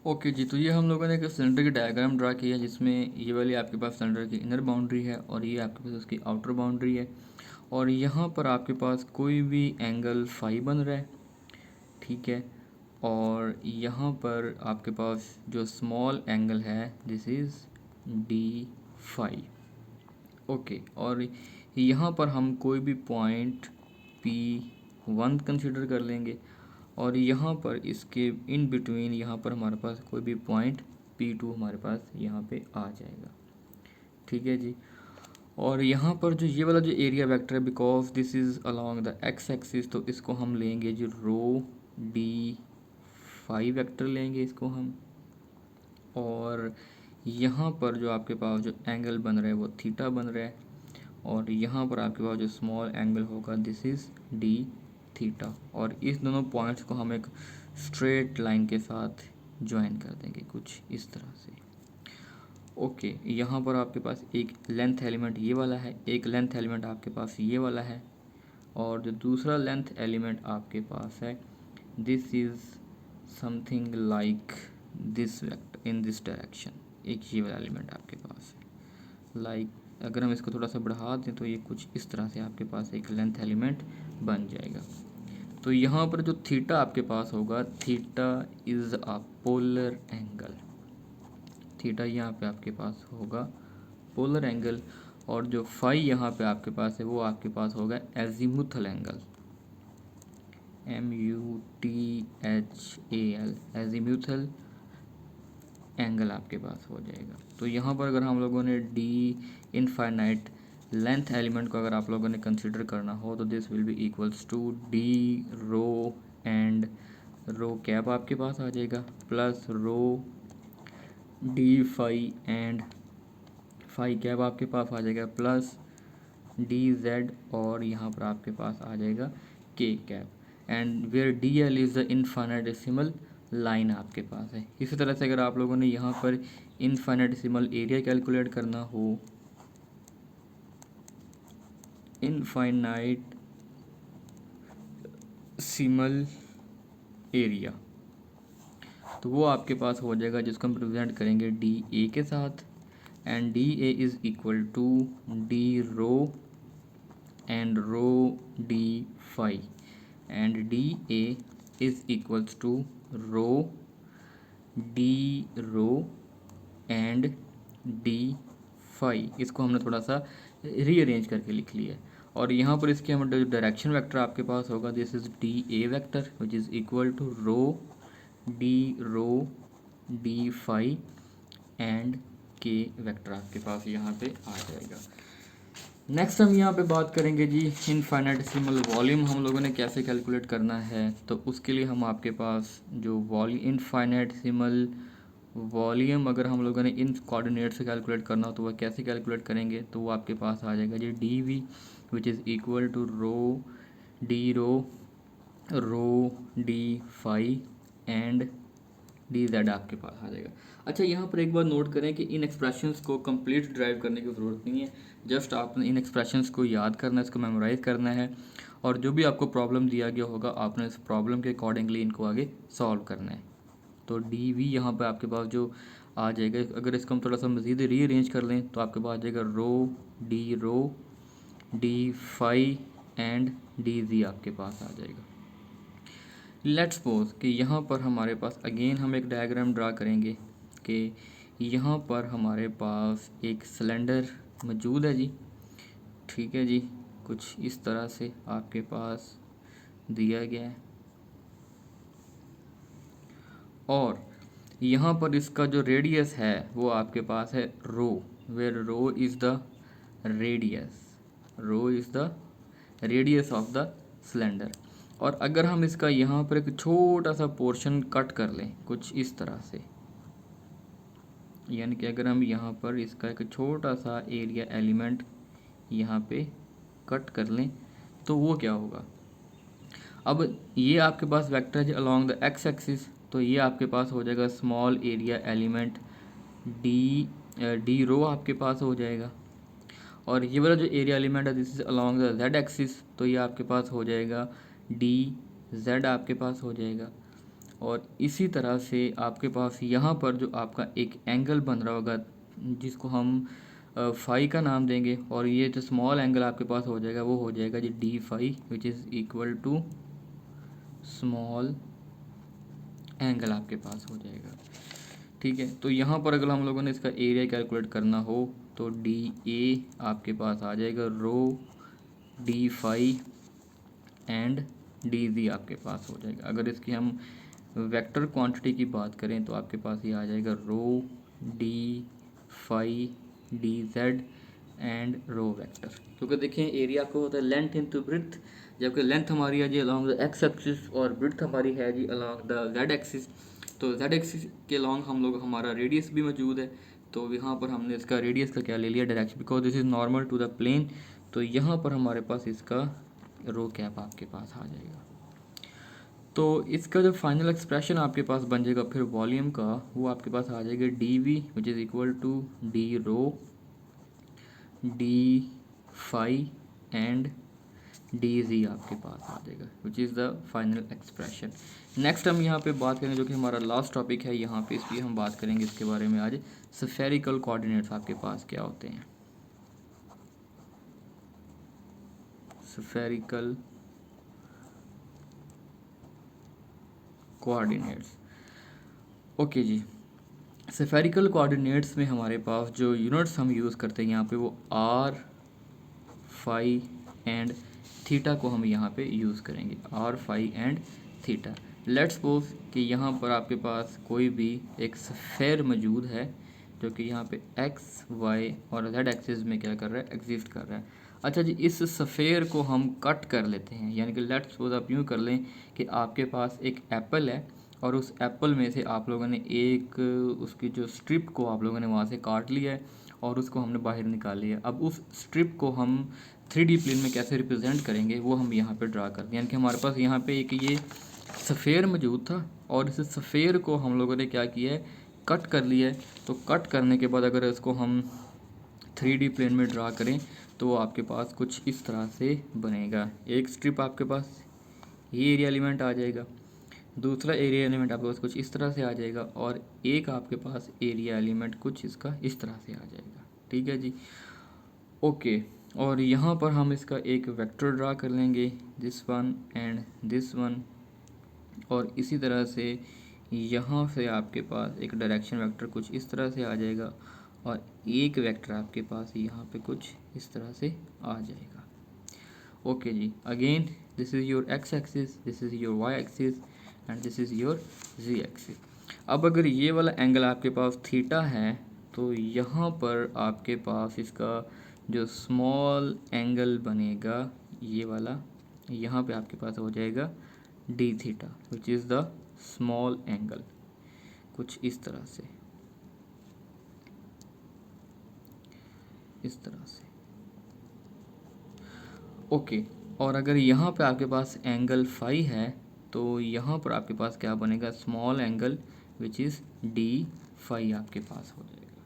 Okay जी, तो ये हम लोगों ने एक सिलेंडर की डायग्राम ड्रा की है जिसमें ये वाली आपके पास सिलेंडर की इनर बाउंड्री है और ये आपके पास उसकी आउटर बाउंड्री है। और यहाँ पर आपके पास कोई भी एंगल फाई बन रहा है, ठीक है। और यहाँ पर आपके पास जो स्मॉल एंगल है this is D phi. Okay, और यहाँ पर हम कोई भी पॉइंट P1 कंसिडर कर लेंगे और यहाँ पर इसके इन बिटवीन यहाँ पर हमारे पास कोई भी पॉइंट P2 हमारे पास यहाँ पे आ जाएगा, ठीक है जी। और यहाँ पर जो ये वाला जो एरिया वेक्टर है, because this is along the x axis, तो इसको हम लेंगे जो रो डी फाई वेक्टर लेंगे इसको हम। और यहाँ पर जो आपके पास जो एंगल बन रहा है वो थीटा बन रहा है और यहाँ पर आपके पास जो स्मॉल एंगल होगा दिस इज़ डी थीटा। और इस दोनों पॉइंट्स को हम एक स्ट्रेट लाइन के साथ ज्वाइन कर देंगे कुछ इस तरह से। ओके, यहाँ पर आपके पास एक लेंथ एलिमेंट ये वाला है, एक लेंथ एलिमेंट आपके पास ये वाला है और जो दूसरा लेंथ एलिमेंट आपके पास है this is something like this vector in this direction. एक ये वाला एलिमेंट आपके पास है लाइक अगर हम इसको थोड़ा सा बढ़ा दें तो ये कुछ इस तरह से आपके पास एक लेंथ एलिमेंट बन जाएगा। तो यहाँ पर जो थीटा आपके पास होगा, theta is a polar angle. Theta यहाँ पे आपके पास होगा पोलर एंगल और जो फाई यहाँ पे आपके पास है वो आपके पास होगा azimuthal angle, MUTHAL, azimuthal angle आपके पास हो जाएगा। तो यहाँ पर अगर हम लोगों ने डी इनफाइनाइट लेंथ एलिमेंट को अगर आप लोगों ने कंसिडर करना हो तो this will be equals to D rho and rho cap आपके पास आ जाएगा plus rho D phi and phi cap आपके पास आ जाएगा प्लस डी जेड और यहाँ पर आपके पास आ जाएगा K cap and where D L is the infinitesimal line आपके पास है। इसी तरह से अगर आप लोगों ने यहाँ पर इनफाइनाइटेसिमल एरिया कैलकुलेट करना हो, इनफाइनाइटेसिमल एरिया, तो वो आपके पास हो जाएगा जिसको हम रिप्रेजेंट करेंगे डी ए के साथ and D A is equal to D rho and rho D phi and D A is equals to rho D rho and D phi. इसको हमने थोड़ा सा रीअरेंज करके लिख लिया है और यहाँ पर इसके हम डायरेक्शन वेक्टर आपके पास होगा this is D A vector which is equal to rho D phi and K vector आपके पास यहाँ पे आ जाएगा। नेक्स्ट हम यहाँ पे बात करेंगे जी इनफाइनाइटेसिमल वॉल्यूम हम लोगों ने कैसे कैलकुलेट करना है। तो उसके लिए हम आपके पास जो इनफाइनाइटेसिमल वॉल्यूम अगर हम लोगों ने इन कोऑर्डिनेट से कैलकुलेट करना हो तो वह कैसे कैलकुलेट करेंगे, तो वो आपके पास आ जाएगा जी D V which is equal to rho D phi and D Z आपके पास आ जाएगा। अच्छा, यहाँ पर एक बार नोट करें कि इन एक्सप्रेशंस को कंप्लीट ड्राइव करने की ज़रूरत नहीं है, जस्ट आपने इन एक्सप्रेशंस को याद करना है, इसको मेमोराइज करना है और जो भी आपको प्रॉब्लम दिया गया होगा आपने इस प्रॉब्लम के अकॉर्डिंगली इनको आगे सॉल्व करना है। तो डी वी यहाँ पर आपके पास जो आ जाएगा, अगर इसको हम थोड़ा सा मज़ीद रीअरेंज कर लें तो आपके पास आ जाएगा rho D phi and D G आपके पास आ जाएगा। लेट्स सपोज कि यहाँ पर हमारे पास अगेन हम एक डायग्राम ड्रा करेंगे कि यहाँ पर हमारे पास एक सिलेंडर मौजूद है जी, ठीक है जी, कुछ इस तरह से आपके पास दिया गया है और यहाँ पर इसका जो रेडियस है वो आपके पास है rho, where rho is the radius of the cylinder. और अगर हम इसका यहाँ पर एक छोटा सा पोर्शन कट कर लें कुछ इस तरह से, यानी कि अगर हम यहाँ पर इसका एक छोटा सा एरिया एलिमेंट यहाँ पे कट कर लें तो वो क्या होगा। अब ये आपके पास वेक्टर है अलोंग द एक्स एक्सिस, तो ये आपके पास हो जाएगा स्मॉल एरिया एलिमेंट डी रो आपके पास हो जाएगा और ये वाला जो एरिया एलिमेंट है this is along the z axis, तो ये आपके पास हो जाएगा डी जेड आपके पास हो जाएगा। और इसी तरह से आपके पास यहाँ पर जो आपका एक एंगल बन रहा होगा जिसको हम फाई का नाम देंगे, और ये जो स्मॉल एंगल आपके पास हो जाएगा वो हो जाएगा जी D phi, which is equal to small angle आपके पास हो जाएगा। ठीक है, तो यहाँ पर अगर हम लोगों ने इसका एरिया कैलकुलेट करना हो तो डी ए आपके पास आ जाएगा rho D phi and D G आपके पास हो जाएगा। अगर इसकी हम वेक्टर क्वांटिटी की बात करें तो आपके पास ये आ जाएगा rho D phi d z and rho vector. क्योंकि देखें एरिया को होता है लेंथ इनटू ब्रेड्थ, जबकि लेंथ हमारी है जी अलॉन्ग द एक्स एक्सिस और ब्रेड्थ हमारी है जी अलॉन्ग द जेड एक्सिस। तो जेड एक्सिस के अलॉन्ग हम लोग हमारा रेडियस भी मौजूद है, तो यहाँ पर हमने इसका रेडियस का क्या ले लिया direction, because this is normal to the plane. तो यहाँ पर हमारे पास इसका रो कैप आपके पास आ जाएगा। तो इसका जो फाइनल एक्सप्रेशन आपके पास बन जाएगा फिर वॉल्यूम का, वो आपके पास आ जाएगा D V which is equal to D rho D phi and D G आपके पास आ जाएगा, which is the final expression. Next हम यहाँ पे बात करेंगे जो कि हमारा लास्ट टॉपिक है यहाँ पे, इसलिए हम बात करेंगे इसके बारे में आज, स्फेरिकल कोऑर्डिनेट्स आपके पास क्या होते हैं। स्फेरिकल कोऑर्डिनेट्स, ओके जी। स्फेरिकल कोऑर्डिनेट्स में हमारे पास जो यूनिट्स हम यूज़ करते हैं यहाँ पे वो आर फाई एंड थीटा को हम यहाँ पे यूज़ करेंगे, R phi and theta. Let's suppose कि यहाँ पर आपके पास कोई भी एक स्फेयर मौजूद है जो कि यहाँ पे एक्स वाई और जेड एक्सिस में क्या कर रहा है, एग्जिस्ट कर रहा है। अच्छा जी, इस स्फेयर को हम कट कर लेते हैं, यानी कि लेट्स सपोज आप यूँ कर लें कि आपके पास एक एप्पल है और उस एप्पल में से आप लोगों ने एक उसकी जो स्ट्रिप को आप लोगों ने वहाँ से काट लिया है और उसको हमने बाहर निकाल लिया। अब उस स्ट्रिप को हम 3D प्लेन में कैसे रिप्रेजेंट करेंगे वो हम यहाँ पे ड्रा करते हैं, यानी कि हमारे पास यहाँ पे एक ये सफ़ेयर मौजूद था और इस सफ़ेयर को हम लोगों ने क्या किया है, कट कर लिया है। तो कट करने के बाद अगर इसको हम 3D प्लेन में ड्रा करें तो आपके पास कुछ इस तरह से बनेगा। एक स्ट्रिप आपके पास ये एरिया एलिमेंट आ जाएगा, दूसरा एरिया एलिमेंट आपके पास कुछ इस तरह से आ जाएगा और एक आपके पास एरिया एलिमेंट कुछ इसका इस तरह से आ जाएगा। ठीक है जी, ओके। और यहाँ पर हम इसका एक वेक्टर ड्रा कर लेंगे, this one and this one, और इसी तरह से यहाँ से आपके पास एक डायरेक्शन वेक्टर कुछ इस तरह से आ जाएगा और एक वेक्टर आपके पास यहाँ पे कुछ इस तरह से आ जाएगा। ओके जी, again this is your X axis, this is your Y axis and this is your Z axis. अब अगर ये वाला एंगल आपके पास थीटा है तो यहाँ पर आपके पास इसका जो स्मॉल एंगल बनेगा ये वाला, यहाँ पे आपके पास हो जाएगा D theta which is the small angle, कुछ इस तरह से, इस तरह से। ओके, और अगर यहाँ पे आपके पास एंगल फाई है तो यहाँ पर आपके पास क्या बनेगा, small angle which is D phi आपके पास हो जाएगा।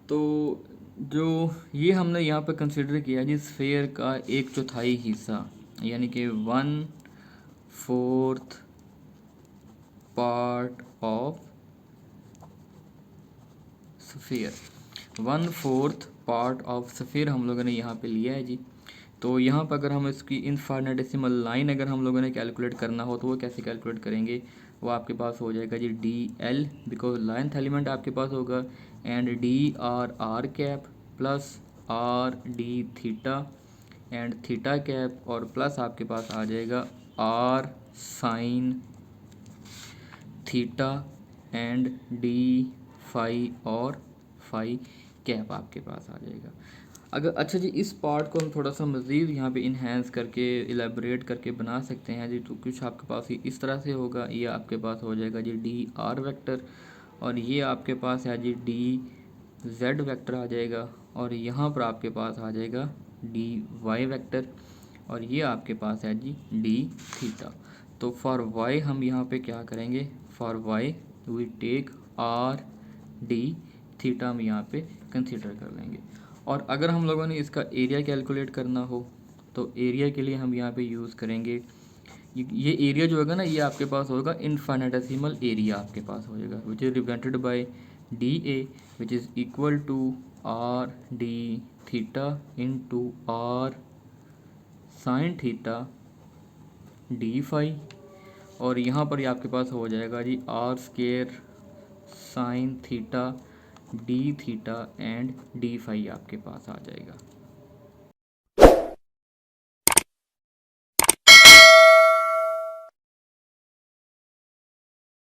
तो जो ये हमने यहाँ पे कंसिडर किया जी स्फेयर का 1/4 हिस्सा, यानी कि 1/4 part of sphere, 1/4 part of sphere हम लोगों ने यहाँ पे लिया है जी। तो यहाँ पर अगर हम इसकी इनफाइनेटेसिमल लाइन अगर हम लोगों ने कैलकुलेट करना हो तो वो कैसे कैलकुलेट करेंगे, वो आपके पास हो जाएगा जी d l, because length element आपके पास होगा, and d r cap plus r D theta and theta cap, और प्लस आपके पास आ जाएगा r sine theta and D phi और फाई कैप आपके पास आ जाएगा। अगर अच्छा जी इस पार्ट को हम थोड़ा सा मज़ीद यहाँ पे इन्हेंस करके इलेबरेट करके बना सकते हैं जी, तो कुछ आपके पास ही इस तरह से होगा। ये आपके पास हो जाएगा जी डी आर वेक्टर, और ये आपके पास है जी डी जेड वेक्टर आ जाएगा, और यहाँ पर आपके पास आ जाएगा डी वाई वेक्टर, और ये आपके पास है जी डी थीटा। तो फॉर वाई हम यहाँ पे क्या करेंगे, for Y we take R D theta हम यहाँ पे कंसीडर कर लेंगे। और अगर हम लोगों ने इसका एरिया कैलकुलेट करना हो तो एरिया के लिए हम यहाँ पे यूज़ करेंगे ये एरिया जो होगा ना, ये आपके पास होगा इनफाइनेटेसिमल एरिया आपके पास हो जाएगा, which is represented by d A which is equal to r D theta into r sine theta d phi. और यहाँ पर ये आपके पास हो जाएगा जी r square sine theta d theta and D phi आपके पास आ जाएगा।